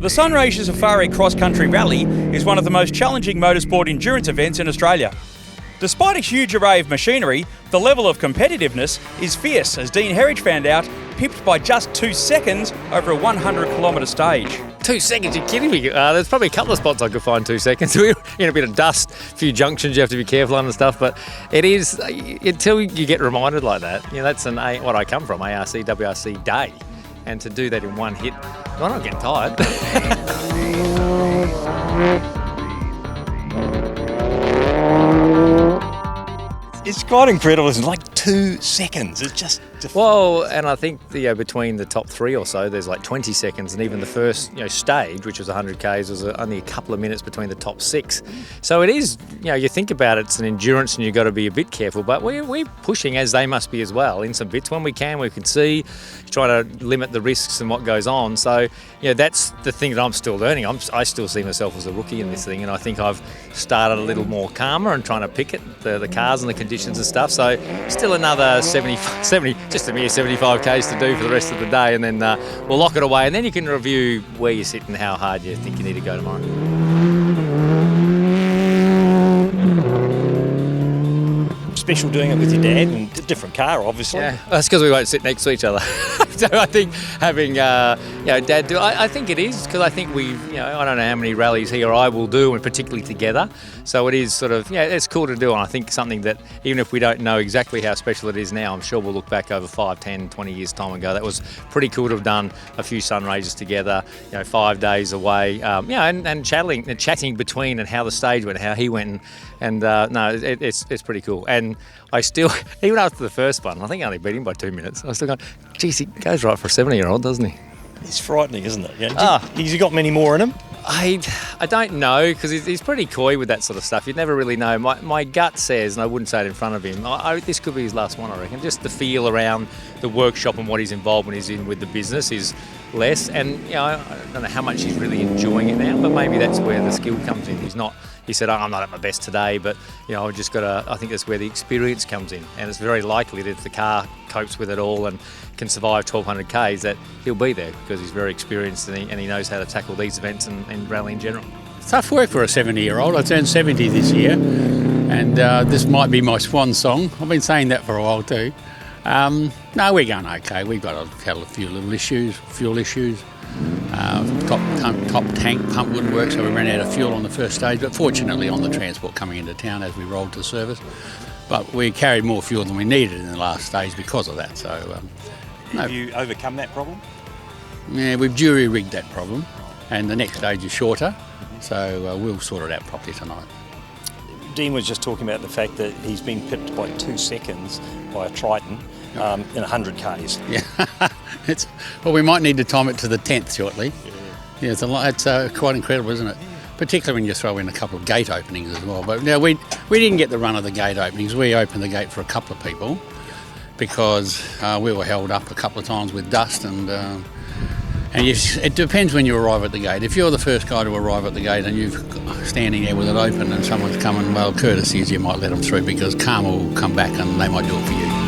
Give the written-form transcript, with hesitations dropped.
The Sunraysia Safari cross-country rally is one of the most challenging motorsport endurance events in Australia. Despite a huge array of machinery, the level of competitiveness is fierce, as Dean Herridge found out, pipped by just 2 seconds over a 100-kilometre stage. 2 seconds, you're kidding me. There's probably a couple of spots I could find 2 seconds. We're in a bit of dust, a few junctions you have to be careful on and stuff, but it is, until you get reminded like that, that's what I come from, ARC, WRC day. And to do that in one hit, I'm not getting tired. It's quite incredible, isn't it? Like 2 seconds. It's just... Well, and I think between the top three or so, there's like 20 seconds, and even the first stage, which was 100 Ks, was only a couple of minutes between the top six. So it is, you think about it, it's an endurance, and you've got to be a bit careful. But we're pushing, as they must be as well, in some bits when we can see, trying to limit the risks and what goes on. So that's the thing that I'm still learning. I still see myself as a rookie in this thing, and I think I've started a little more calmer and trying to pick it, the cars and the conditions and stuff. So still another 70, just a mere 75 Ks to do for the rest of the day, and then we'll lock it away, and then you can review where you sit and how hard you think you need to go tomorrow. Special doing it with your dad, and a different car, obviously. Yeah, that's because we won't sit next to each other. So I think having Dad do, I think it is, because I think I don't know how many rallies he or I will do, and particularly together. So it is sort of, it's cool to do, and I think something that even if we don't know exactly how special it is now, I'm sure we'll look back over 5, 10, 20 years time and go, that was pretty cool to have done a few Sunraysias together, 5 days away, and chatting between, and how the stage went, how he went, and it's pretty cool. And I still, even after the first one, I think I only beat him by 2 minutes, I was still going, geez, he goes right for a 70-year-old, doesn't he? It's frightening, isn't it? Has he got many more in him? I don't know, because he's pretty coy with that sort of stuff. You'd never really know. My gut says, and I wouldn't say it in front of him, this could be his last one, I reckon. Just the feel around the workshop and what he's involved when he's in with the business is less. And, I don't know how much he's really enjoying it now, but maybe that's where the skill comes in. He said, I'm not at my best today, but, I've just got to, I think that's where the experience comes in. And it's very likely that if the car copes with it all and can survive 1,200 Ks, that he'll be there, because he's very experienced, and he knows how to tackle these events and rally in general. Tough work for a 70-year-old. I turned 70 this year, and this might be my swan song. I've been saying that for a while too. No, we're going okay. We've got had a few little issues, fuel issues. Top tank pump wouldn't work, so we ran out of fuel on the first stage, but fortunately on the transport coming into town as we rolled to service. But we carried more fuel than we needed in the last stage because of that. So, have you overcome that problem? Yeah, we've jury-rigged that problem, and the next stage is shorter, so we'll sort it out properly tonight. Dean was just talking about the fact that he's been pipped by 2 seconds by a Triton in 100 Ks. Yeah, well, we might need to time it to the 10th shortly. Yeah, it's quite incredible, isn't it? Particularly when you throw in a couple of gate openings as well. But now we didn't get the run of the gate openings. We opened the gate for a couple of people because we were held up a couple of times with dust, and it depends when you arrive at the gate. If you're the first guy to arrive at the gate and you're standing there with it open and someone's coming, well, courtesy is you might let them through, because karma will come back and they might do it for you.